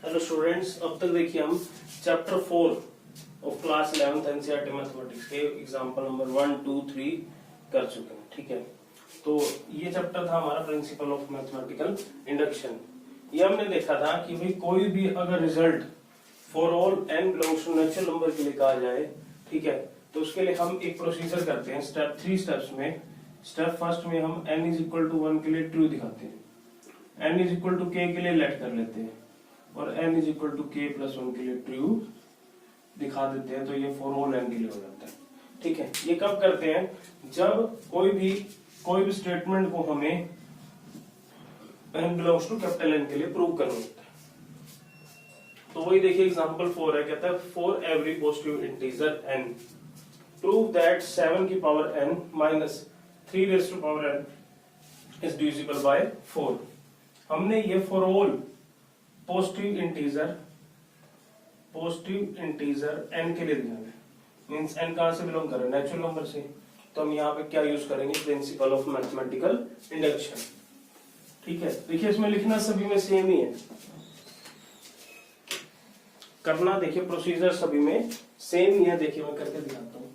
Hello students, अब तक देखिए हम chapter 4 of class 11th NCERT mathematics के एग्जांपल नंबर 1, 2, 3 कर चुके हैं। ठीक है, तो ये चैप्टर था हमारा प्रिंसिपल ऑफ मैथमेटिकल इंडक्शन। ये हमने देखा था कि भाई कोई भी अगर result for all n belongs to natural number के लिए कहा जाए, ठीक है, तो उसके लिए हम एक प्रोसीजर करते हैं। स्टेप 3 स्टेप्स में स्टेप फर्स्ट में हम n इज इक्वल टू 1 के लिए ट्रू दिखाते हैं, n is equal to k के लिए लेट कर लेते हैं और n is equal to k plus 1 के लिए ट्रू दिखा देते हैं। तो ये फॉर ऑल n के लिए हो जाता है। ठीक है, ये कब करते हैं? जब कोई भी स्टेटमेंट को हमें n belongs to capital N के लिए प्रूव करना होता है। तो वही देखिए एग्जांपल 4 है, कहता है for every positive integer n prove that 7 की power n minus 3 raise to power n is divisible by 4। हमने ये for all positive integer n के लिए दिया है, मींस n कहां से बिलोंग कर रहा है? नेचुरल नंबर से। तो हम यहाँ पे क्या यूज करेंगे? Principle of mathematical induction. ठीक है, देखिए इसमें लिखना सभी में सेम ही है, करना देखिए प्रोसीजर सभी में सेम ही है। देखिए मैं करके दिखाता हूँ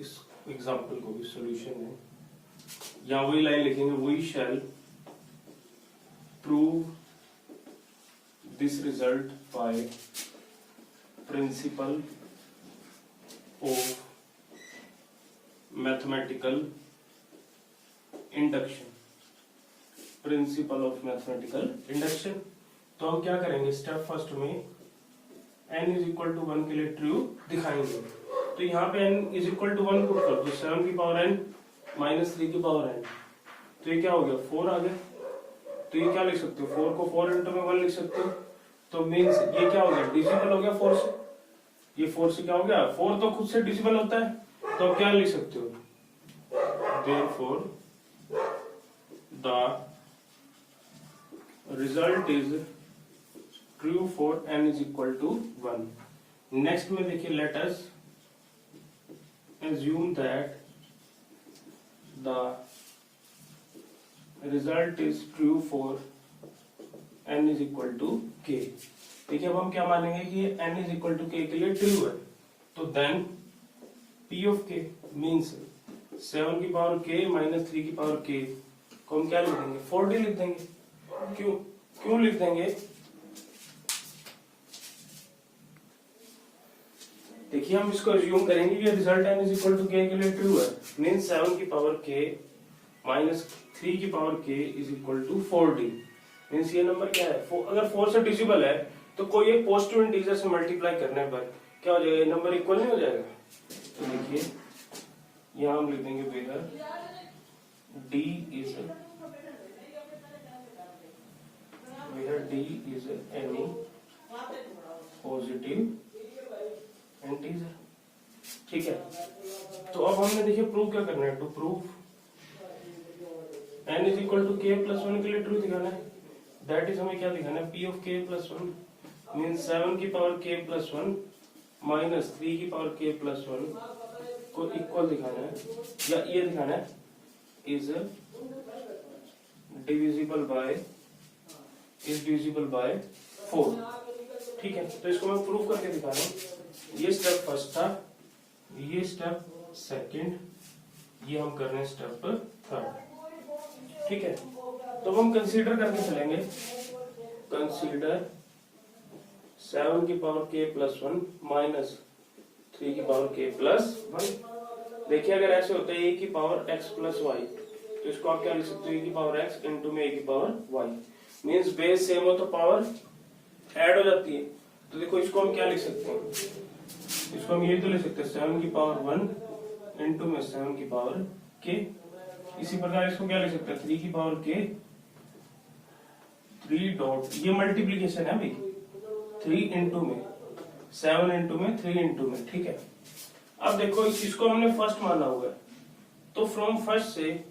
इस एग्जाम्पल को भी। सॉल्यूशन है, या वही लाइन लिखेंगे, we shall prove this result by principle of mathematical induction. Principle of mathematical induction. तो हम क्या करेंगे? स्टेप फर्स्ट में n इज इक्वल टू 1 के लिए ट्रू दिखाएंगे। तो यहाँ पे n is equal to 1 put कर दो, 7 की पावर n माइनस 3 की पावर n, तो ये क्या हो गया? 4 आ गया। तो ये क्या लिख सकते हो? 4 को 4 इंटू में 1 लिख सकते हो। तो मीन्स ये क्या हो गया? डिविजिबल हो गया 4 से। ये 4 से क्या हो गया? 4 तो खुद से डिविजिबल होता है, तो क्या लिख सकते हो? Therefore the result is true for n is equal to 1. Next में देखिए, let us assume that the result is true for n is equal to k। देखिए अब हम क्या मानेंगे कि n is equal to k के लिए ट्रू है। तो then p of k means 7 की पावर k माइनस 3 की पावर k को हम क्या लिख देंगे? 4d लिख देंगे। क्यों लिख देंगे? देखिए हम इसको अज्यूम करेंगे कि result n is equal to k के लिए ट्रू है, मींस 7 की पावर k माइनस 3 की power k is equal to 4d। Means ये नंबर क्या है? अगर 4 से डिविजिबल है तो कोई एक पॉजिटिव इंटीजर से मल्टीप्लाई करने पर क्या हो जाएगा? ये नंबर इक्वल नहीं हो जाएगा? तो देखिए यहाँ हम लिख देंगे whether d is any positive integer. ठीक है, तो अब हमने देखिए प्रूव क्या करना है? To prove n is equal to k plus 1 के लिए ट्रू दिखाना है। दैट इज हमें क्या दिखाना है? p of k plus 1 means 7 की पावर k प्लस 1 माइनस 3 की पावर k प्लस 1 को इक्वल दिखाना है, या ये दिखाना है इज डिविजिबल बाय 4। ठीक है, तो इसको मैं प्रूव करके दिखा रहा हूँ। ये स्टेप फर्स्ट था, ये स्टेप सेकंड, ये हम कर रहे हैं स्टेप थर्ड। ठीक है, तो हम कंसीडर करके चलेंगे। कंसीडर 7 की पावर k प्लस 1 माइनस 3 की पावर k प्लस 1। देखिए अगर ऐसे होता है a की पावर x प्लस y, तो इसको आप क्या लिख सकते हो? a की पावर x इंटू में a की power y। Means base same हो तो पावर ऐड हो जाती है। तो देखो इसको हम क्या लिख सकते हैं? इसको हम ये तो लिख सकते हैं 7 की पावर 1 इंटू में 7 की पावर k। इसी प्रकार इसको क्या लिख सकते हैं? 3 की पावर k 3 डॉट, ये मल्टीप्लीकेशन है भाई, 3 इंटू में 7 इंटू में 3 इंटू में। ठीक है, अब देखो इसको हमने फर्स्ट माना हुआ है, तो फ्रॉम फर्स्ट से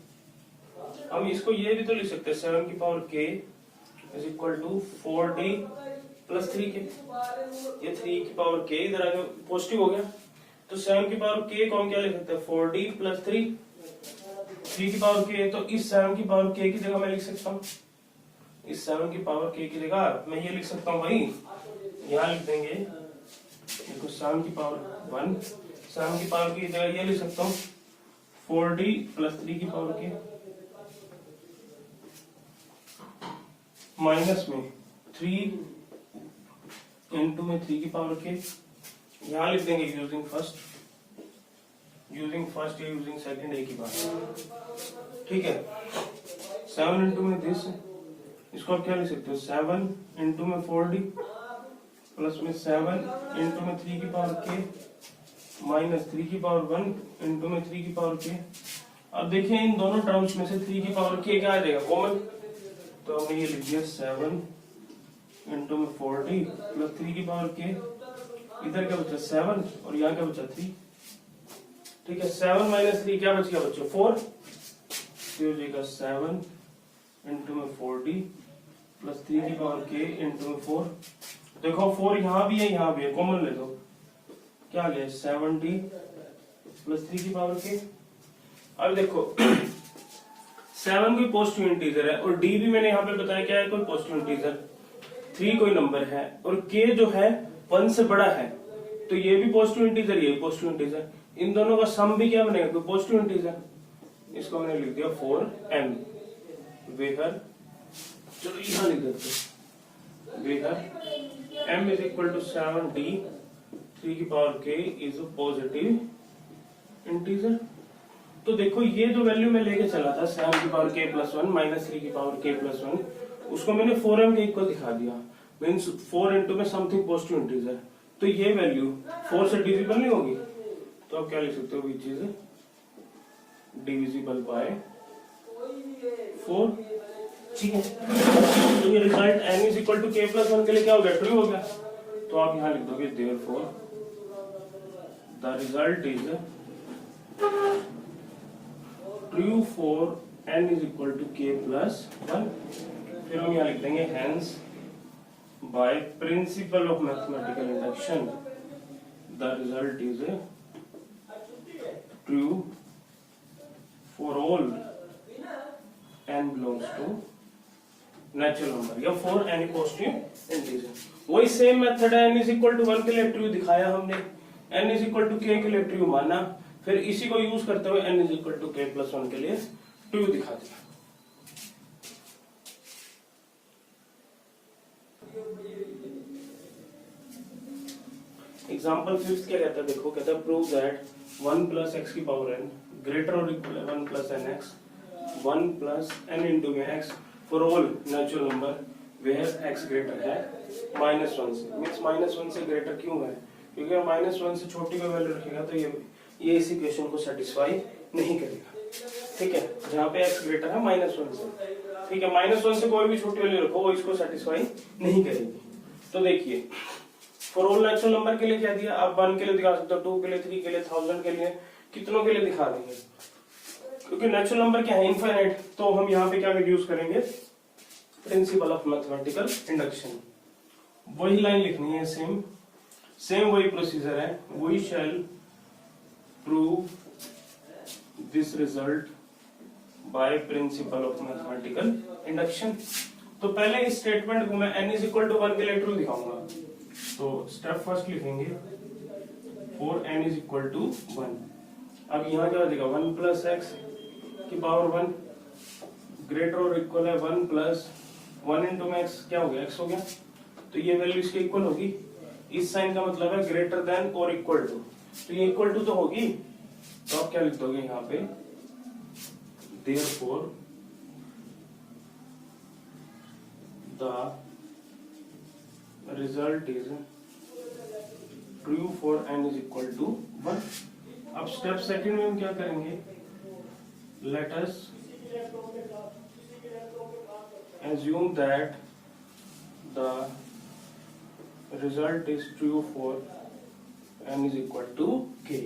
हम इसको ये भी तो लिख सकते हैं 7 की power k is equal to 4d plus 3k। ये 3 की पावर k इधर आके पॉजिटिव हो गया, तो 7 की पावर k को हम क्या लिख सकते हैं? 4d प्लस 3 की पावर k। तो इस 7 की पावर k की जगह मैं लिख सकता हूँ इस 7 की पावर k की जगह मैं ये लिख सकता हूँ भाई, यहाँ लिख देंगे देखो 7 की पावर 1, 7 की पावर की जगह ये लिख सकता हूँ 4d प्लस 3 की पावर k माइनस में 3 इंटू में 3 की पावर k, यहाँ लिख देंगे यूजिंग फर्स्ट या यूजिंग सेकंड एक ही बात, ठीक है। 7 इंटू में दिस, इसको आप क्या लिख सकते हो 7 इंटू में 4d प्लस में 7 इंटू में 3 की पावर k माइनस 3 की पावर 1 इंटू में 3 की पावर k। अब देखिए इन दोनों टर्म्स में से 3 की पावर k क्या आ जाएगा कॉमन, तो हमने ये लिख दिया 7 इंटू में 4d प्लस 3 की पावर k, इधर क्या बचा 7 और यहाँ क्या बचा 3, ठीक है। 7 माइनस 3 क्या बच गया बच्चों 4, तो हो जाएगा 7 इंटू में 4d प्लस 3 की पावर k इंटू में 4। देखो 4 यहाँ भी है यहाँ भी है, कॉमन ले लो, क्या आ गया 7d प्लस 3 की पावर k। अब देखो 7 कोई पॉजिटिव इंटीजर है और d भी मैंने यहाँ पे बताया क्या है कोई पॉजिटिव इंटीजर, 3 कोई नंबर है और k जो है 1 से बड़ा है, तो ये भी पॉजिटिव इंटीजर ये भी पॉजिटिव इंटीजर, इन दोनों का सम भी क्या बनेगा कोई पॉजिटिव इंटीजर। इसको मैंने लिख दिया 4m वेयर, चलो यहाँ लिख देते where m is equal to 7d 3 की power k is a positive integer. तो देखो ये जो वैल्यू मैं लेके चला था 7 की पावर k प्लस 1 माइनस 3 की पावर k प्लस 1, उसको मैंने 4m के इक्वल दिखा दिया, मीन्स 4 इंटू में समथिंग पॉजिटिव इंटीजर, तो ये वैल्यू 4 से डिविजिबल नहीं होगी, तो आप क्या लिख सकते हो विच इज डिविजिबल बाय 4, ठीक है। तो ये result n is equal to k plus 1 के लिए क्या हो गया ट्रू हो गया, तो आप यहाँ लिख दोगे therefore the result is true for n is equal to k plus 1। फिर हम यहाँ लिख देंगे hence by principle of mathematical induction the result is true for all n belongs to natural number या for any positive integer। वही same method है, n is equal to 1 के लिए ट्रू दिखाया हमने, n is equal to k के लिए true माना, फिर इसी को यूज करते हुए n is equal to k plus 1 के लिए ट्रू दिखा दिया। एग्जाम्पल 5 क्या कहता है देखो, कहता है प्रूव दैट 1 प्लस एक्स की पावर n ग्रेटर और equal 1 plus n x 1 plus n into में x for all natural number where x greater है माइनस 1 से। मीन्स माइनस 1 से ग्रेटर क्यों है, क्योंकि अगर माइनस 1 से छोटी का वैल्यू रखेगा तो ये इस इक्वेशन को सेटिस्फाई नहीं करेगा, ठीक है। जहाँ पे एक्स ग्रेटर है माइनस 1 से, ठीक है, माइनस 1 से कोई भी छोटी वैल्यू रखो वो इसको सेटिस्फाई नहीं करेगी। तो देखिए फॉर ऑल नेचुरल नंबर के लिए क्या दिया, आप 1 के लिए दिखा सकते हो, 2 के लिए, 3 के लिए, 1000 के लिए, कितनों के लिए दिखा देंगे, क्योंकि नेचुरल नंबर क्या है इनफाइनाइट। तो हम यहाँ पे क्या यूज करेंगे प्रिंसिपल ऑफ मैथमेटिकल इंडक्शन, वही लाइन लिखनी है, सेम वही प्रोसीजर है, we shall prove this result by principle of mathematical induction. तो पहले इस स्टेटमेंट को मैं n इज इक्वल टू 1 के लिए ट्रू दिखाऊंगा, तो स्टेप फर्स्ट लिखेंगे for n is equal to 1। अब यहाँ क्या हो जाएगा 1 प्लस एक्स की पावर 1 ग्रेटर और इक्वल है 1 प्लस 1 इंटू में एक्स, क्या हो गया x हो गया, तो ये वैल्यू इसके इक्वल होगी, इस साइन का मतलब है ग्रेटर देन और इक्वल टू, तो ये इक्वल टू तो होगी, तो आप क्या लिख दोगे यहाँ पे therefore the result is true for n is equal to 1। अब स्टेप सेकंड में हम क्या करेंगे, let us assume that the result is true for n is equal to k।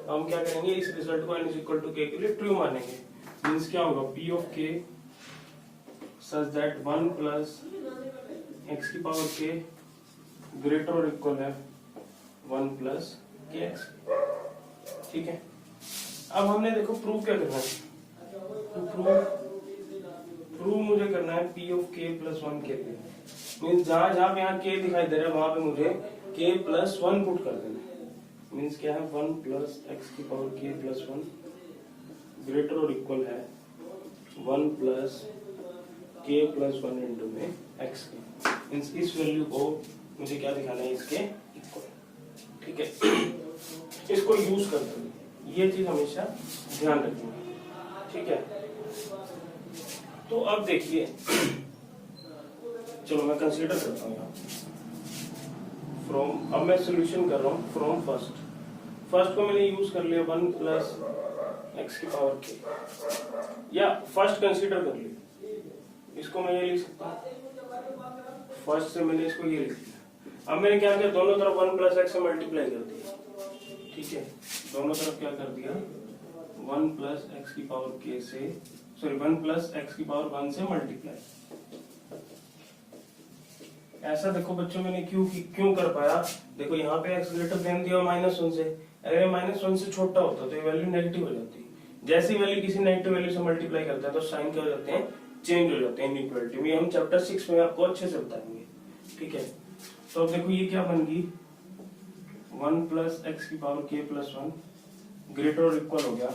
हम क्या करेंगे इस रिजल्ट को n is equal to k के लिए ट्रू मानेंगे, मींस क्या होगा p of k such that 1 plus x की पावर k ग्रेटर और इक्वल है 1 प्लस kx, ठीक है। अब हमने देखो प्रूव क्या करना है, तो प्रूव प्रूव मुझे करना है p ऑफ k प्लस 1 के लिए। मीन्स जहां जहां पे यहाँ k दिखाई दे रहा है वहां पे मुझे k प्लस 1 पुट कर देना है। मीन्स क्या है 1 प्लस एक्स की पावर k प्लस 1 ग्रेटर और इक्वल है 1 प्लस k प्लस 1 इंटू में x के। मीन्स इस वैल्यू को मुझे क्या दिखाना है इसके इक्वल। ठीक है, इसको यूज करते हुए ये चीज हमेशा ध्यान रखना। ठीक है, तो अब देखिए, चलो मैं कंसीडर करता हूँ यहाँ फ्रॉम, अब मैं सोल्यूशन कर रहा हूँ फ्रॉम फर्स्ट को मैंने यूज कर लिया 1 प्लस एक्स की पावर के, या फर्स्ट कंसीडर कर लिया, इसको मैं ये लिख सकता हूँ, फर्स्ट से मैंने इसको ये लिख दिया। अब मैंने क्या किया, दोनों तरफ 1 प्लस एक्स से मल्टीप्लाई कर दिया। ठीक है, दोनों तरफ क्या कर दिया 1 प्लस एक्स की पावर के से, सॉरी 1 प्लस एक्स की पावर 1 से मल्टीप्लाई। ऐसा देखो बच्चों मैंने क्यों कर पाया, देखो यहाँ पे एक्स ग्रेटर देन दिया -1 से, अगर -1 से छोटा होता तो ये वैल्यू नेगेटिव हो जाती। जैसी वैल्यू किसी नेगेटिव वैल्यू से मल्टीप्लाई करता है तो साइन क्या हो जाते हैं, चेंज हो जाते हैं इनइक्वालिटी में। हम चैप्टर 6 में आपको अच्छे से बताएंगे। ठीक है, तो अब देखो ये क्या बन गई 1 प्लस एक्स की पावर k प्लस 1 ग्रेटर और इक्वल हो गया,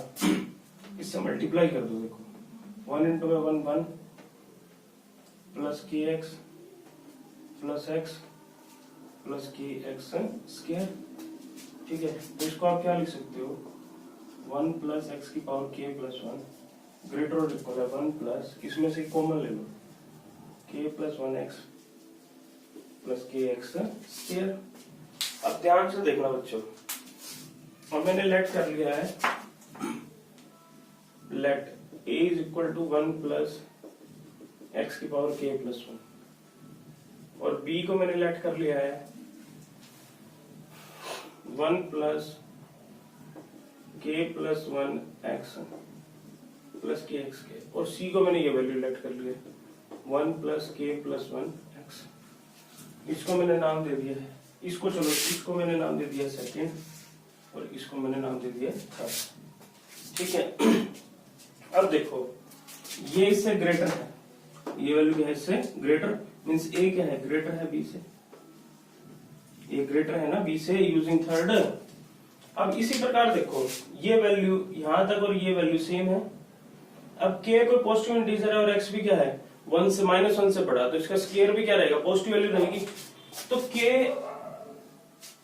इससे मल्टीप्लाई कर दो। देखो 1 इंटू में 1 प्लस के एक्स प्लस एक्स प्लस के एक्स स्क्वायर। ठीक है, तो इसको आप क्या लिख सकते हो 1 प्लस एक्स की पावर k प्लस 1 ग्रेटर और इक्वल है 1 प्लस, इसमें से कॉमन ले लो k प्लस 1x प्लस के एक्स स्क्वायर। अब ध्यान से देखना बच्चों, और मैंने लेट कर लिया है, let a is equal to 1 plus x की पावर k प्लस 1, और b को मैंने लेट कर लिया है 1 plus k plus 1 x plus के एक्स के, और c को मैंने ये वैल्यू लेट कर लिया 1 प्लस k प्लस 1 एक्स। इसको मैंने नाम दे दिया है, इसको चलो इसको मैंने नाम दे दिया सेकेंड, और इसको मैंने नाम दे दिया थर्ड। ठीक है, अब देखो ये इससे ग्रेटर है, ये वैल्यू क्या है इससे ग्रेटर, मींस a क्या है ग्रेटर है b से, ये ग्रेटर है ना b से, यूजिंग थर्ड। अब इसी प्रकार देखो ये वैल्यू यहां तक और ये वैल्यू सेम है। अब k कोई पॉजिटिव इंटीजर है और x भी क्या है 1 से -1 से बड़ा, तो इसका स्क्वायर भी क्या रहेगा पॉजिटिव वैल्यू रहेगी। तो k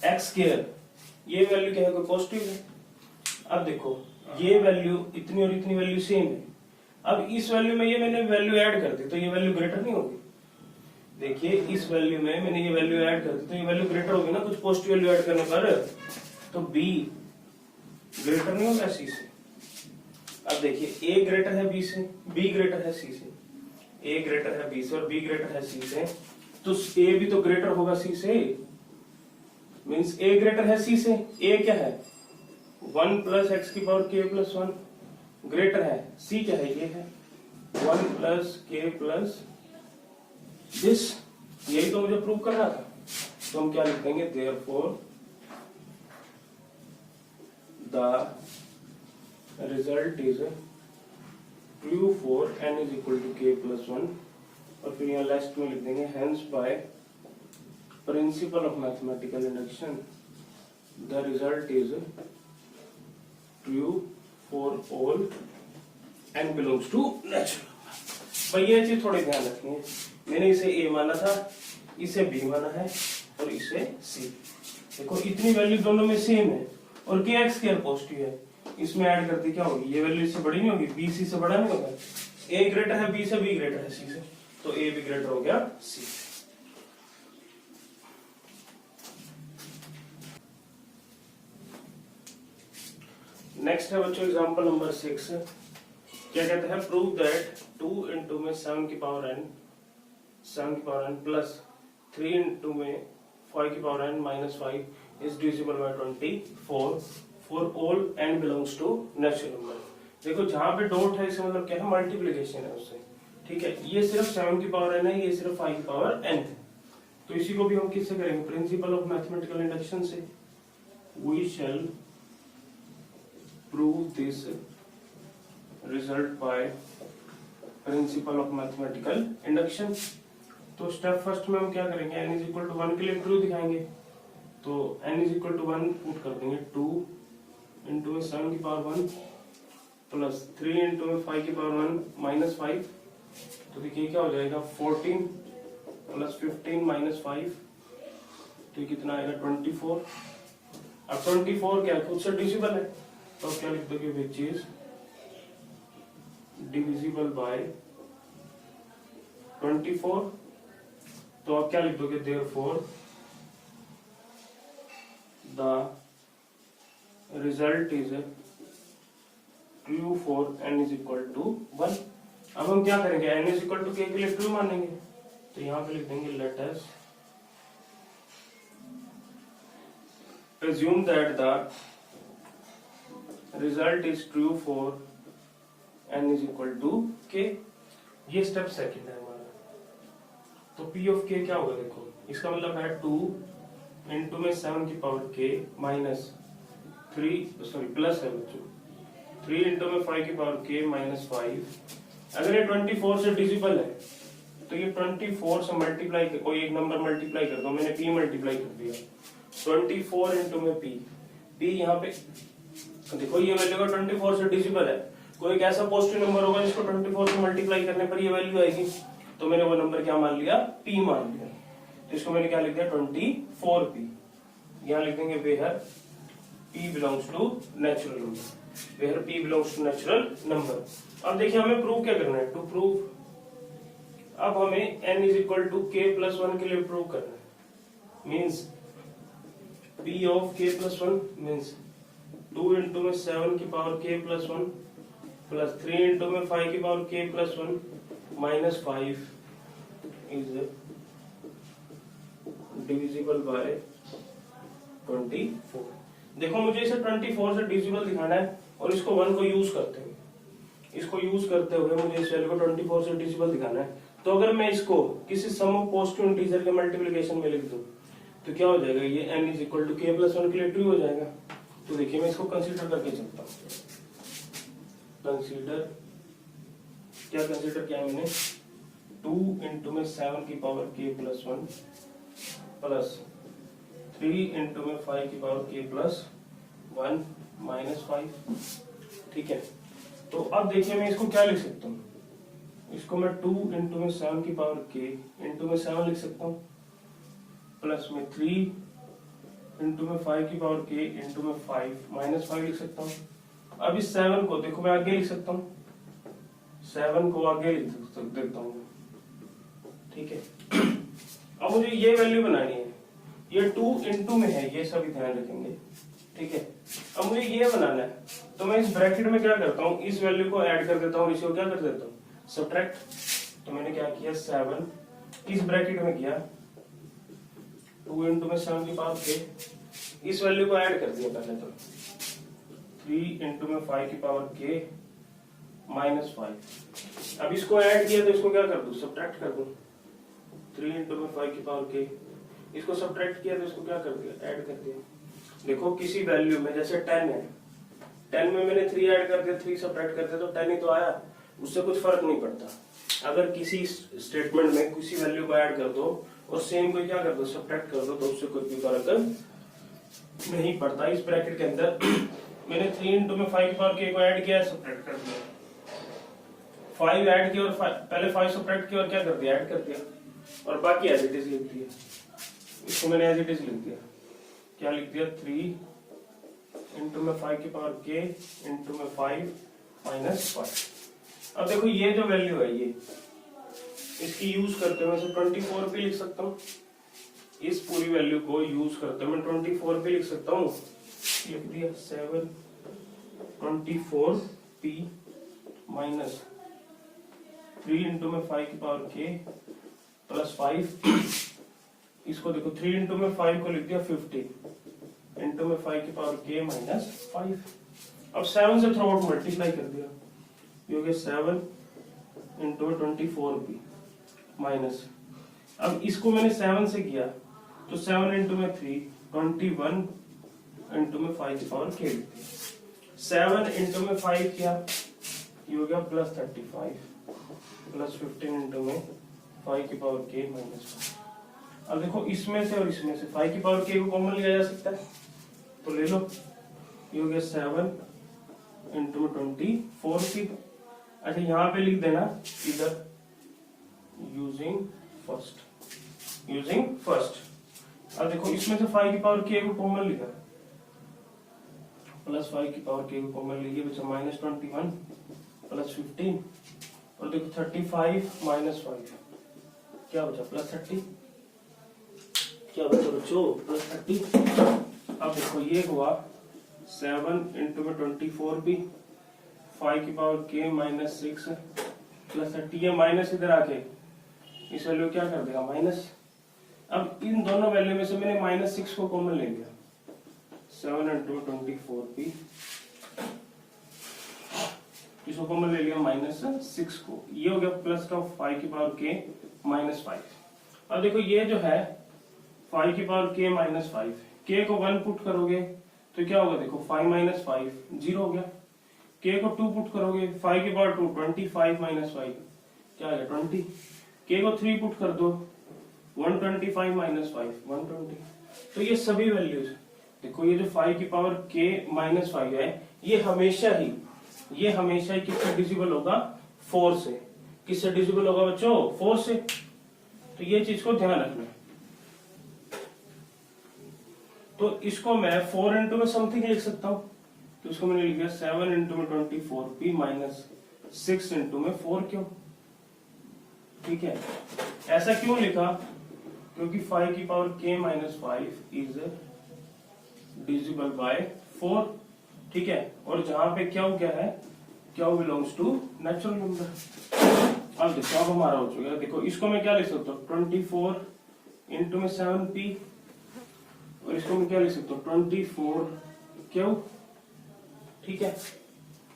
x स्क्वायर ये वैल्यू क्या है कोई पॉजिटिव है। अब देखो ये वैल्यू इतनी और इतनी वैल्यू सेम है, अब इस वैल्यू में ये मैंने वैल्यू ऐड कर दी तो ये वैल्यू ग्रेटर नहीं होगी। देखिए इस वैल्यू में मैंने ये वैल्यू ऐड कर दी तो ये वैल्यू ग्रेटर होगी ना, कुछ पॉजिटिव वैल्यू ऐड करने पर, तो b ग्रेटर नहीं होगा c से। अब देखिए a ग्रेटर है b से, b ग्रेटर है c से, a ग्रेटर है b से और b ग्रेटर है c से, तो a भी तो ग्रेटर होगा c से, मींस a ग्रेटर है c से। a क्या है 1 प्लस एक्स की पावर k प्लस 1 ग्रेटर है, c क्या है ये है 1 प्लस k प्लस दिस, यही तो मुझे प्रूव करना था। तो हम क्या लिख देंगे, therefore the result is true for n is equal to k plus 1, और फिर यहाँ लास्ट में लिख देंगे hence by principle of mathematical induction the result is true for all n belongs to natural. भाई ये चीज थोड़ी ध्यान रखनी है, मैंने इसे a माना था, इसे b माना है और इसे c। देखो इतनी वैल्यू दोनों में सेम है और k x स्क्वायर पॉजिटिव है, इसमें ऐड करते क्या होगी, ये वैल्यू इससे बड़ी नहीं होगी, b c से बड़ा नहीं होगा। a ग्रेटर है b से, b ग्रेटर है c से, तो a भी ग्रेटर हो गया c। नेक्स्ट है बच्चों एग्जांपल नंबर 6, क्या कहते हैं, प्रूव दैट 2 इंटू में 7 की पावर n प्लस 3 इंटू में 5 की power n minus 5 is divisible by 24 for all n belongs to natural number. देखो जहां पे डॉट है इसका मतलब क्या है, मल्टीप्लिकेशन है उससे। ठीक है, ये सिर्फ 7 की पावर n है, ये सिर्फ 5 की पावर n है, तो इसी को भी हम किससे करेंगे, प्रिंसिपल ऑफ मैथमेटिकल इंडक्शन से। We shall prove this result by principle of mathematical induction. तो स्टेप फर्स्ट में हम क्या करेंगे, n इज इक्वल टू 1 के लिए ट्रू दिखाएंगे। तो n is equal to 1 put कर देंगे, 2 इंटू 7 की पावर 1 प्लस 3 इंटू 5 की पावर 1 माइनस 5। तो देखिए क्या हो जाएगा, 14 प्लस 15 माइनस 5, तो ये कितना आएगा 24। अब 24 क्या खुद से डिविजिबल है, तो क्या लिख दोगे, विच इज डिविजिबल बाय 24। तो आप क्या लिख दोगे, therefore the result is true for n is equal to 1। अब हम क्या करेंगे, n is equal to k के लिए ट्रू मानेंगे, तो यहां पे लिख देंगे let us presume that the result is true for n is equal to k। ये स्टेप सेकंड है हमारा। तो p ऑफ k क्या होगा, देखो इसका मतलब है 2 इंटू में 7 की पावर k माइनस 3 प्लस है बच्चों 3 इंटू में 5 की पावर k माइनस 5। अगर ये 24 से डिविजिबल है तो ये 24 से मल्टीप्लाई, कोई एक नंबर मल्टीप्लाई कर दो, मैंने p मल्टीप्लाई कर दिया 24 इंटू में p यहाँ पे देखो ये वैल्यू का 24 से डिविजिबल है, कोई एक ऐसा पॉजिटिव नंबर होगा जिसको 24 से मल्टीप्लाई करने पर ये वैल्यू आएगी, तो मैंने वो नंबर क्या मान लिया, p मान लिया। तो इसको मैंने क्या लिख दिया 24p। यहाँ लिख देंगे where p belongs to natural number, where p belongs to natural number. अब देखिए हमें प्रूव क्या करना है, टू प्रूव, अब हमें n is equal to k plus 1 के लिए प्रूव करना है। Means p of k plus 1 means 2 into में 7 की power k plus 1 plus 3 into में 5 की power k plus 1 minus 5 is divisible by 24। देखो मुझे इसे 24 से डिविजिबल दिखाना है और इसको 1 को यूज करते हुए, इसको यूज करते हुए मुझे इस वैल्यू को 24 से डिविजिबल दिखाना है। तो अगर मैं इसको किसी सम ऑफ पॉजिटिव इंटीजर के मल्टीप्लिकेशन में लिख दूं तो क्या हो जाएगा, ये n is equal to k plus 1 के लिए ट्रू हो जाएगा। तो देखिए मैं इसको कंसीडर करके चलता हूँ, कंसीडर किया मैंने 2 इंटू में 7 की power k plus 1 plus 3 into में 5 की पावर k प्लस 1 माइनस 5। ठीक है, तो अब देखिए मैं इसको क्या लिख सकता हूँ, इसको मैं 2 इंटू में 7 की पावर k इंटू में 7 लिख सकता हूँ प्लस में 3 इंटू में 5 की पावर k इंटू में 5 माइनस 5 लिख सकता हूँ। अब इस 7 को देखो मैं आगे लिख सकता हूँ, 7 को आगे लिख देता हूँ। ठीक है, अब मुझे ये वैल्यू बनानी है, ये 2 इंटू में है, ये सभी ध्यान रखेंगे। ठीक है, अब मुझे ये बनाना है, तो मैं इस ब्रैकेट में क्या करता हूँ, इस वैल्यू को ऐड कर देता हूँ, इसको क्या कर देता हूँ, सब्ट्रैक्ट। तो मैंने क्या किया, 7 इस ब्रैकेट में किया 2 इंटू में 7 की पावर k, इस वैल्यू को ऐड कर दिया पहले तो 3 इंटू में 5 की पावर k माइनस 5। अब इसको ऐड किया तो इसको क्या कर दूं, सब्ट्रैक्ट कर दूं, 3 इंटू में 5 की पावर k, इसको सब्ट्रैक्ट किया तो इसको क्या कर दिया, ऐड कर दिया। देखो किसी वैल्यू में जैसे 10 है, 10 में मैंने 3 ऐड कर दिया, 3 सब्ट्रैक्ट कर दिया तो 10 ही तो आया, उससे कुछ फर्क नहीं पड़ता। अगर किसी स्टेटमेंट में किसी वैल्यू को ऐड कर दो और सेम को क्या कर दो, सब्ट्रैक्ट कर दो, तो उससे कोई भी फर्क नहीं पड़ता। इस ब्रैकेट के अंदर मैंने 3 इंटू में 5 की पावर k को ऐड किया, सब्ट्रैक्ट कर दिया, 5 ऐड किया और पहले 5 सब्ट्रैक्ट किया और क्या कर दिया, ऐड कर दिया, और बाकी एज इट इज लिख दिया। इसको मैंने एज इट इज लिख दिया, क्या लिख दिया, 3 इंटू में 5 की पावर k इंटू में 5 माइनस 5। अब देखो ये जो वैल्यू है, ये इसकी यूज करते हुए 24 पे लिख सकता हूँ, इस पूरी वैल्यू को यूज करते हुए 24 पे लिख सकता हूँ, लिख दिया 7 24p माइनस 3 इंटू में 5 की पावर k प्लस 5। इसको देखो 3 इंटू में 5 को लिख दिया 50 इंटू में 5 की पावर k माइनस 5। अब 7 से थ्रू आउट मल्टीप्लाई कर दिया, ये हो गया 7 इंटू 24p माइनस, अब इसको मैंने 7 से किया तो 7 इंटू में 3 21 इंटू में 5 की पावर k, 7 इंटू में 5 किया, ये हो गया प्लस 35 प्लस 15 इंटू में 5 की पावर k माइनस 5। अब देखो इसमें से और इसमें से 5 की पावर k को कॉमन लिया जा सकता है, तो ले लो, ये हो गया 7 इंटू 24p। अच्छा यहाँ पे लिख देना इधर यूजिंग फर्स्ट। अब देखो इसमें से 5 की पावर k को कॉमन लिखा, प्लस 5 की पावर k को कॉमन लीजिए, बचा माइनस 21 प्लस 15, और देखो 35 माइनस 5 क्या बचा प्लस 30, क्या बचा बच्चों प्लस 30। अब देखो ये हुआ 7 इंटू में 24p, 5 की पावर k माइनस 6 प्लस 30, ये माइनस इधर आके इस वैल्यू क्या कर देगा माइनस। अब इन दोनों वैल्यू में से मैंने माइनस 6 को कॉमन ले लिया, 7 इंटू 24p, इसको कॉमन ले लिया माइनस 6 को, ये हो गया प्लस का 5 की पावर k माइनस 5। अब देखो ये जो है 5 की पावर k माइनस 5, k को 1 पुट करोगे तो क्या होगा, देखो 5 माइनस 5 0 हो गया, k को 2 पुट करोगे 5 की पावर 2 25 माइनस 5 क्या आ गया 20, k को 3 पुट कर दो 125 माइनस 5 120। तो ये सभी वैल्यूज देखो, ये जो 5 की पावर k माइनस 5 है ये हमेशा ही किससे डिविजिबल होगा 4 से। किससे डिविजिबल होगा बच्चों 4 से, तो ये चीज को ध्यान रखना। तो इसको मैं 4 इंटू में समथिंग लिख सकता हूं, तो इसको मैंने लिख दिया 7 इंटू में 24p माइनस 6 इंटू में 4 क्यों, ठीक है। ऐसा क्यों लिखा, क्योंकि 5 की power k minus 5 is divisible by 4, ठीक है। और जहां पे क्या है, क्या बिलोंग्स टू नेचुरल नंबर। अब देखो अब हमारा हो चुका है, देखो इसको मैं क्या लिख सकता हूँ 24 इंटू में 7p, और इसको मैं क्या लिख सकता हूँ 24 क्यों, ठीक है।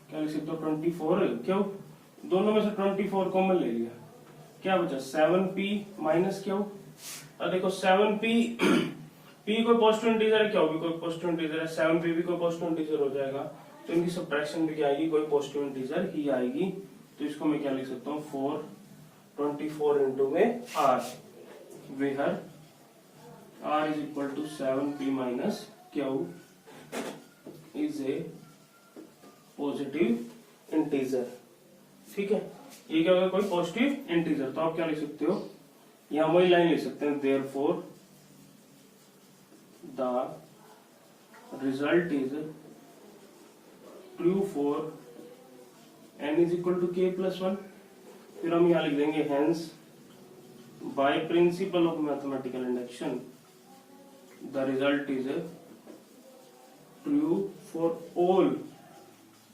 क्या लिख सकता हूँ 24 क्यों, दोनों में से 24 कॉमन ले लिया, क्या बचा 7p माइनस क्यों। अब देखो 7p p कोई पॉजिटिव इंटीजर है, क्या होगी कोई पॉजिटिव इंटीजर है, 7p भी कोई पॉजिटिव इंटीजर हो जाएगा, तो इनकी सब्ट्रैक्शन भी क्या आएगी कोई पॉजिटिव इंटीजर ही आएगी। तो इसको मैं क्या लिख सकता हूँ 24 इंटू में r, where r is equal to 7p minus q is a positive integer, ठीक है। ये क्या होगा कोई पॉजिटिव इंटीजर, तो आप क्या लिख सकते हो, यहां वही लाइन लिख सकते हैं, therefore the result is true for n is equal to k plus 1। फिर हम यहां लिख देंगे hence by principle of mathematical induction the result is true for all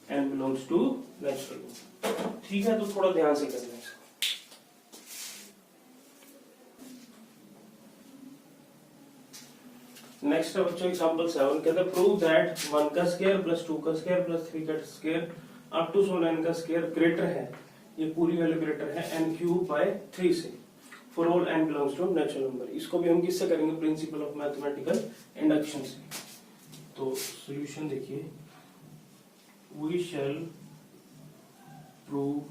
n belongs to natural, ठीक है। तो थोड़ा ध्यान से करना इसको। नेक्स्ट है बच्चों एग्जांपल 7, कहते हैं प्रूव दैट 1 का स्क्वायर प्लस 2 का स्क्वायर प्लस 3 का square up to so n का स्क्वायर ग्रेटर है, ये पूरी वैल्यू ग्रेटर है n क्यूब बाय 3 से, for all n belongs to natural number. इसको भी हम किससे करेंगे, प्रिंसिपल ऑफ मैथमेटिकल इंडक्शन से। तो सॉल्यूशन देखिए, we shall prove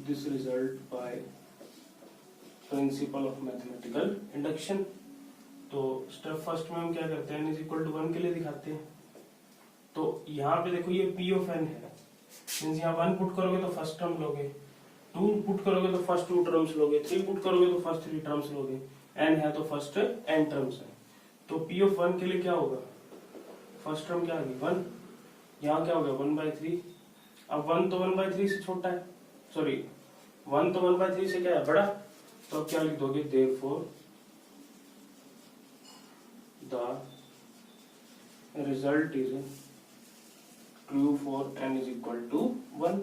this result by principle of mathematical induction। तो स्टेप फर्स्ट में हम क्या करते हैं, n इज इक्वल टू 1 के लिए दिखाते हैं। तो यहाँ पे देखो ये p ऑफ n है, मींस यहाँ 1 पुट करोगे तो फर्स्ट टर्म लोगे, 2 पुट करोगे तो फर्स्ट 2 टर्म्स लोगे, 3 पुट करोगे तो फर्स्ट 3 टर्म्स लोगे, n है तो फर्स्ट n टर्म्स है। तो p ऑफ 1 के लिए क्या होगा, फर्स्ट टर्म क्या होगी 1, यहाँ क्या हो गया 1/3। अब 1 तो 1/3 से छोटा है, सॉरी 1 तो 1/3 से क्या है बड़ा, तो अब क्या लिख दोगे therefore the result is true for n is equal to 1।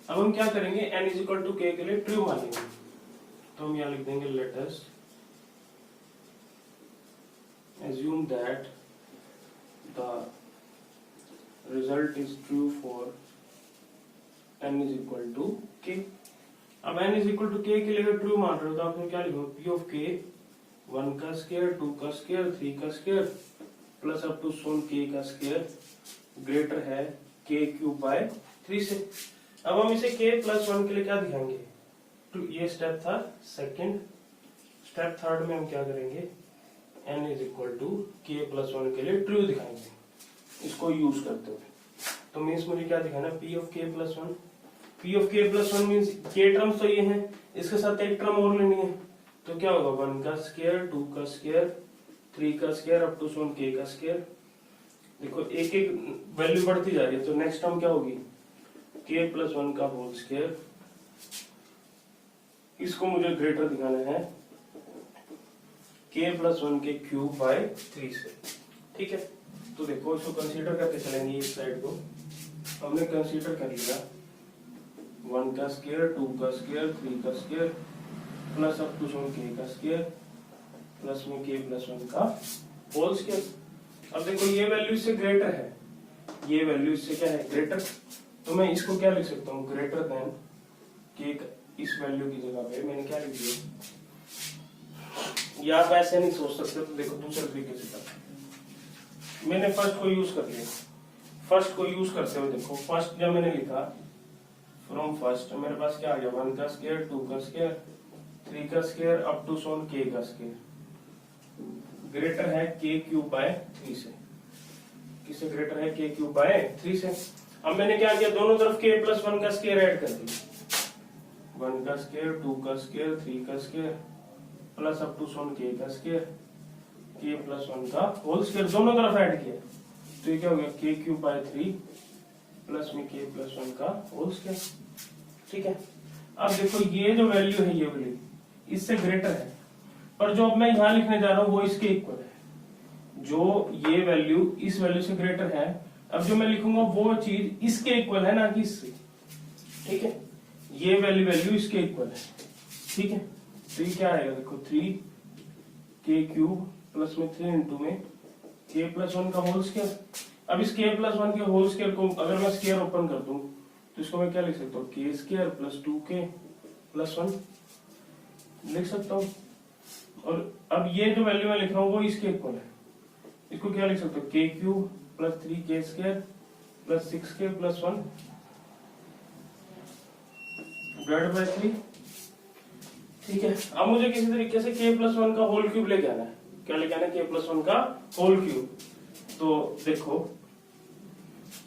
अब हम क्या करेंगे, n is equal to k के लिए ट्रू मानेंगे, तो हम यहाँ लिख देंगे late us assume that the result is true for n is equal to k। अब n is equal to k के लिए ट्रू मान रहे हो तो आपने क्या लिखो p of k 1 का स्क्वायर 2 का स्क्वायर 3 का square plus up to so on k का स्क्वायर ग्रेटर है k क्यूब बाय 3 से। अब हम इसे k प्लस 1 के लिए क्या दिखाएंगे, तो ये स्टेप था सेकंड। स्टेप थर्ड में हम क्या करेंगे, n is equal to k plus 1 के लिए ट्रू दिखाएंगे इसको यूज करते हुए। तो मीन्स मुझे क्या दिखाना, p of k plus 1। p of k plus 1 means k terms तो ये हैं, इसके साथ एक टर्म और लेनी है, तो क्या होगा 1 का स्क्वायर, 2 का स्क्वायर, 3 का square up to so on k का स्क्वायर। देखो एक एक वैल्यू बढ़ती जा रही है, तो नेक्स्ट टर्म क्या होगी k प्लस 1 का होल स्क्वायर। इसको मुझे ग्रेटर दिखाना है k प्लस 1 के क्यूब बाय 3 से, ठीक है। तो देखो इसको कंसीडर करके चलेंगे, इस साइड को हमने कंसीडर कर लिया 1 का स्क्वायर, 2 का स्क्वायर, 3 का square plus up to so on k का स्क्वायर प्लस में k प्लस 1 का होल स्क्वायर। अब देखो ये वैल्यू इससे ग्रेटर है, ये वैल्यू इससे क्या है ग्रेटर, तो मैं इसको क्या लिख सकता हूँ ग्रेटर देन k। इस वैल्यू की जगह पे मैंने क्या लिख दिया, या आप ऐसे नहीं सोच सकते, तो देखो दूसरे तरीके से करते। मैंने फर्स्ट को यूज कर लिया, फर्स्ट को यूज करते हुए देखो, फर्स्ट जब मैंने लिखा फ्रॉम फर्स्ट, मेरे पास क्या आ गया 1 का स्क्वायर, 2 का स्क्वायर, 3 का square up to so on k का स्क्वायर, ग्रेटर है k क्यूब बाय 3 से। किससे ग्रेटर है k क्यूब बाय 3 से। अब मैंने क्या किया, दोनों तरफ k प्लस 1 का स्क्वायर ऐड कर दिया, 1 का स्क्वायर, 2 का स्क्वायर, 3 का square plus up to so on k का स्क्वायर, k प्लस 1 का होल स्क्वायर, दोनों तरफ ऐड किया, तो ये क्या हो गया k क्यूब बाय 3 प्लस में k प्लस 1 का होल स्क्वायर, ठीक है। अब देखो ये जो वैल्यू है ये वाली इससे ग्रेटर है, पर जो अब मैं यहां लिखने जा रहा हूं वो इसके इक्वल है। जो ये वैल्यू इस वैल्यू से ग्रेटर है, अब जो मैं लिखूंगा वो चीज इसके इक्वल है, ना कि इससे, ठीक है। ये वैल्यू इसके इक्वल है, ठीक है। तो ये क्या आएगा देखो 3 k क्यूब प्लस में 3 इंटू में k प्लस 1 का होल स्क्वायर। अब इस k प्लस 1 के होल स्क्वायर को अगर मैं स्क्वायर ओपन कर दूं तो इसको मैं क्या लिख सकता हूँ k square plus 2k plus 1 लिख सकता हूँ। और अब ये जो वैल्यू मैं लिख रहा हूँ वो इसके इक्वल है, इसको क्या लिख सकते हो k cube plus 3k square plus 6k plus 1 divided by 3, ठीक है। अब मुझे किसी तरीके से k प्लस 1 का होल क्यूब लेके आना है, क्या लेके आना है k प्लस 1 का होल क्यूब। तो देखो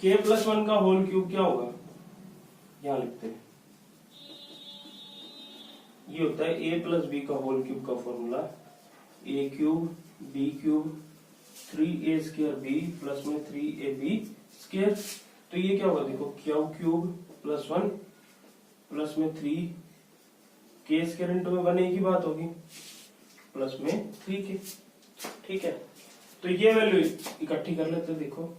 k प्लस 1 का होल क्यूब क्या होगा, यहां लिखते हैं, ये होता है a प्लस बी का होल क्यूब का formula, a cube b cube 3a square b plus में 3ab स्क्वायर। तो ये क्या होगा देखो q क्यूब प्लस 1 प्लस में 3k स्क्वायर इंटू में 1 एक ही बात होगी प्लस में 3k, ठीक है। तो ये वैल्यू इकट्ठी कर लेते, देखो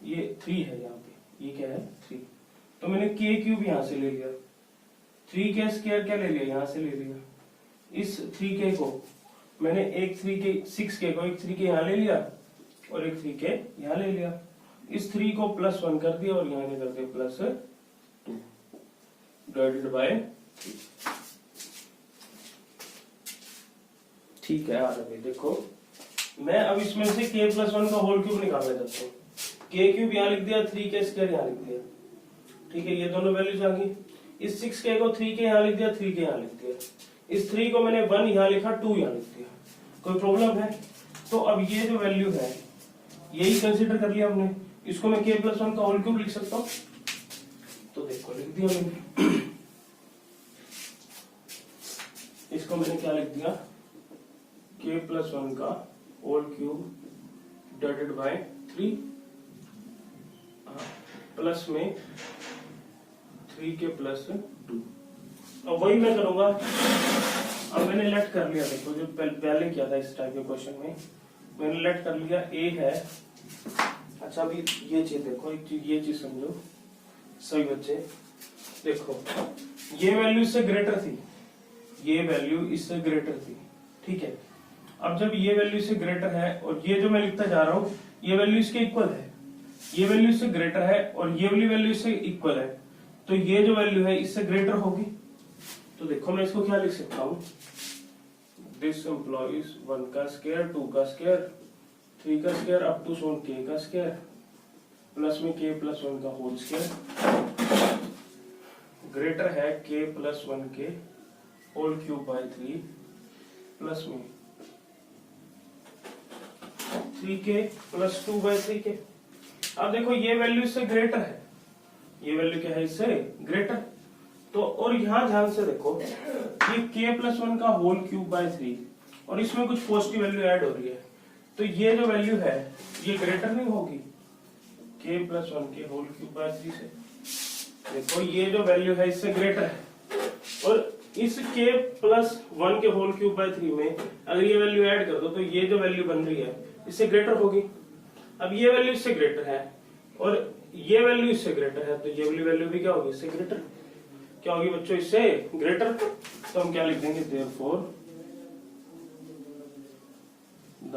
ये 3 है यहाँ पे, ये क्या है 3, तो मैंने k क्यूब यहाँ से ले लिया, 3k स्क्वायर क्या ले लिया यहाँ से ले लिया, इस 3k को मैंने एक 3k 6k को एक 3k यहाँ ले लिया और एक 3k यहाँ ले लिया, इस 3 को प्लस 1 कर दिया और यहाँ कर दिया प्लस 2 डिवाइडेड बाय 3, ठीक है। आ रहा देखो मैं अब इसमें से k प्लस 1 का होल क्यूब निकालना चाहता हूँ, k क्यूब यहाँ लिख दिया, 3k स्क्वायर यहाँ लिख दिया, ठीक है। ये दोनों वैल्यूज आ गई, इस 6k को 3k यहाँ लिख दिया, 3k यहाँ लिख दिया, इस 3 को मैंने 1 यहाँ लिखा, 2 यहाँ लिख दिया, कोई प्रॉब्लम है? तो अब ये जो वैल्यू है यही कंसीडर कर लिया हमने, इसको मैं k प्लस 1 का होल क्यूब लिख सकता हूँ, तो देखो लिख दिया मैंने, इसको मैंने क्या लिख दिया k प्लस 1 का whole cube divided by 3 plus में 3k प्लस 2। अब वही मैं करूंगा, अब मैंने लेट कर लिया, देखो जो पहले किया था इस टाइप के क्वेश्चन में मैंने लेट कर लिया a है। अच्छा अभी ये चीज देखो, एक चीज ये चीज समझो सभी बच्चे, देखो ये वैल्यू इससे ग्रेटर थी, ये वैल्यू इससे ग्रेटर थी, ठीक है। अब जब ये वैल्यू इससे ग्रेटर है और ये जो मैं लिखता जा रहा हूं ये वैल्यू इसके इक्वल है, ये वैल्यू इससे ग्रेटर है और ये वाली वैल्यू इससे इक्वल है, तो ये जो वैल्यू है इससे ग्रेटर होगी। तो देखो मैं इसको क्या लिख सकता हूं, दिस एम्प्लॉइज 1 का स्क्वायर, 2 का स्क्वायर, 3 का square up to so on k का स्क्वायर प्लस में k प्लस 1 का होल स्क्वायर, ग्रेटर है k प्लस 1 के होल क्यूब बाय 3 प्लस में 3k प्लस 2 बाय 3k। अब देखो ये वैल्यू इससे ग्रेटर है, ये वैल्यू क्या है इससे ग्रेटर। तो और यहां ध्यान से देखो ये k प्लस 1 का होल क्यूब बाय 3 और इसमें कुछ पॉजिटिव वैल्यू ऐड हो रही है, तो ये जो वैल्यू है ये ग्रेटर नहीं होगी k प्लस 1 के होल क्यूब बाय 3 से। देखो ये जो वैल्यू है इससे ग्रेटर है, और इस k प्लस 1 के होल क्यूब बाय 3 में अगर ये वैल्यू ऐड कर दो तो ये जो वैल्यू बन रही है इससे ग्रेटर होगी। अब ये वैल्यू इससे ग्रेटर है और ये वैल्यू इससे ग्रेटर है, तो ये वाली वैल्यू भी क्या होगी इससे ग्रेटर। क्या होगी बच्चों इससे ग्रेटर। तो हम क्या लिख देंगे, therefore the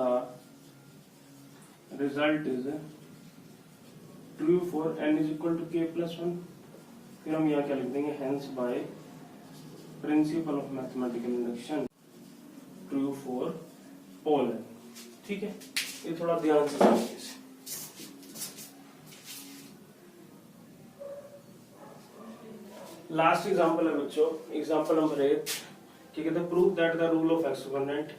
result is true for n is equal to k plus 1। फिर हम यहाँ क्या लिख देंगे, hence by principle of mathematical induction true for all n। ठीक है, ये थोड़ा ध्यान से समझिए। लास्ट एग्जांपल है बच्चों, एग्जांपल नंबर 8 कि कहते हैं prove that the rule of exponent.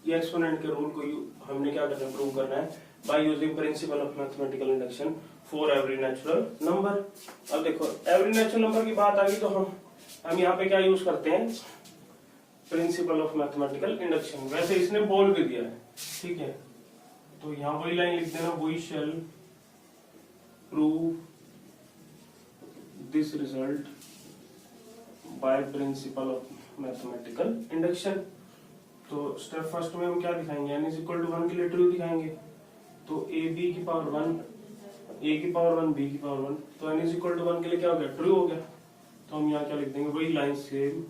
ये एक्सपोनेंट के रूल को हमने क्या करना है, प्रूव करना है by using principal of mathematical induction for every natural number. अब देखो एवरी नेचुरल नंबर की बात आ गई तो हम यहाँ पे क्या यूज करते हैं, प्रिंसिपल ऑफ मैथमेटिकल इंडक्शन। वैसे इसने बोल भी दिया है, ठीक है, तो यहाँ वही लाइन लिख देना, we shall prove this result by principle of mathematical induction. तो स्टेप फर्स्ट में हम क्या दिखाएंगे, n इज इक्वल टू 1 के लिए ट्रू दिखाएंगे। तो a b की पावर 1, a की पावर 1, b की पावर 1, तो n इज इक्वल टू 1 के लिए क्या हो गया, ट्रू हो गया। तो हम यहाँ क्या लिख देंगे, वही line same,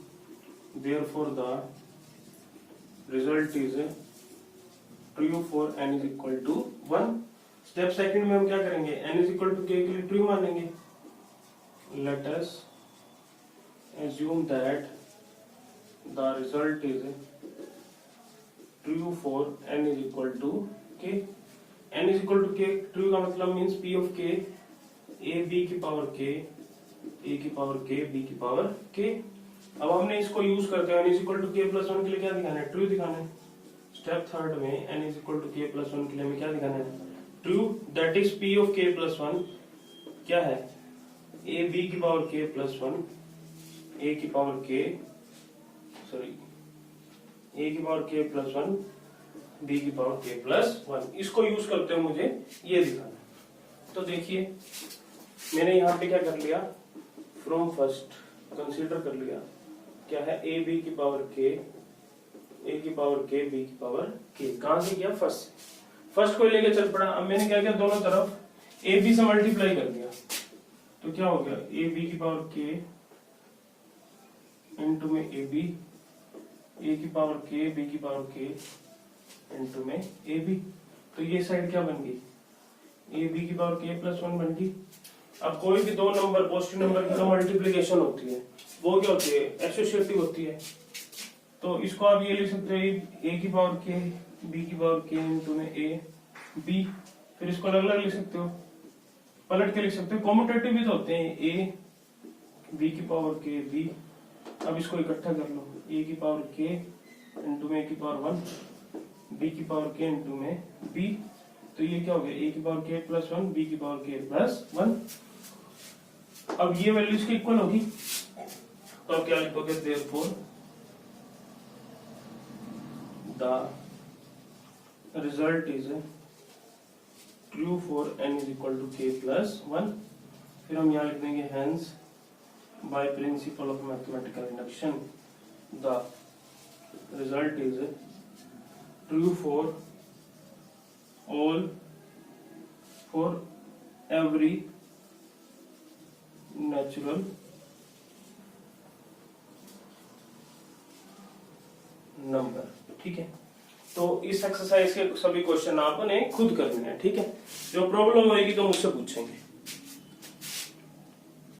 therefore the result is true for n is equal to 1। Step second में हम क्या करेंगे, n is equal to k के लिए ट्रू मानेंगे। Let us assume that the result is true for n is equal to k। n is equal to k true का मतलब means p of k a b की power k, a की power k, b की power k। अब हमने इसको use करते हैं n is equal to k plus 1 के लिए क्या दिखाना है, ट्रू दिखाना है। स्टेप थर्ड में n is equal to k plus 1 के लिए हमें क्या दिखाना है, true. That is p of k plus 1 क्या है, a b की पावर k plus 1, a की पावर k, सॉरी a की पावर k प्लस 1, b की पावर k प्लस 1। इसको यूज करते हुए मुझे ये दिखाना। तो देखिए मैंने यहाँ पे क्या कर लिया, फ्रॉम फर्स्ट कंसीडर कर लिया, क्या है a b की पावर k, a की पावर k, b की पावर k। कहां से किया, फर्स्ट को लेके चल पड़ा। अब मैंने क्या किया, दोनों तरफ a b से मल्टीप्लाई कर दिया, तो क्या हो गया, a b की पावर k इंटू में ए बी, ए की पावर के, बी की पावर के इंटू में ए बी। तो ये साइड क्या बन गई, ए बी की पावर के प्लस 1 बन गई। अब कोई भी दो नंबर पॉजिटिव नंबर की जो मल्टीप्लिकेशन होती है वो क्या होती है, एसोसिएटिव होती है। तो इसको आप ये लिख सकते हैं, ए की पावर के, बी की पावर के इंटू में ए बी। फिर इसको अलग अलग लिख सकते हो, पलट के लिख सकते हो, कॉम्यूटेटिव भी तो होते हैं, ए बी की पावर के बी। अब इसको इकट्ठा कर लो, a की पावर k इंटू में a की पावर 1, b की पावर k इंटू में b। तो ये क्या हो गया, a की पावर k प्लस 1, b की पावर k प्लस 1। अब ये वैल्यू इसके इक्वल होगी, तो अब क्या लिखोगे, therefore the result is true for n is equal to k plus 1। फिर हम यहाँ लिख देंगे, hence by principle of mathematical induction the result is true for all, for every natural number। ठीक है, तो इस एक्सरसाइज के सभी क्वेश्चन आपने खुद करने हैं, ठीक है। जो प्रॉब्लम होगी तो मुझसे पूछेंगे।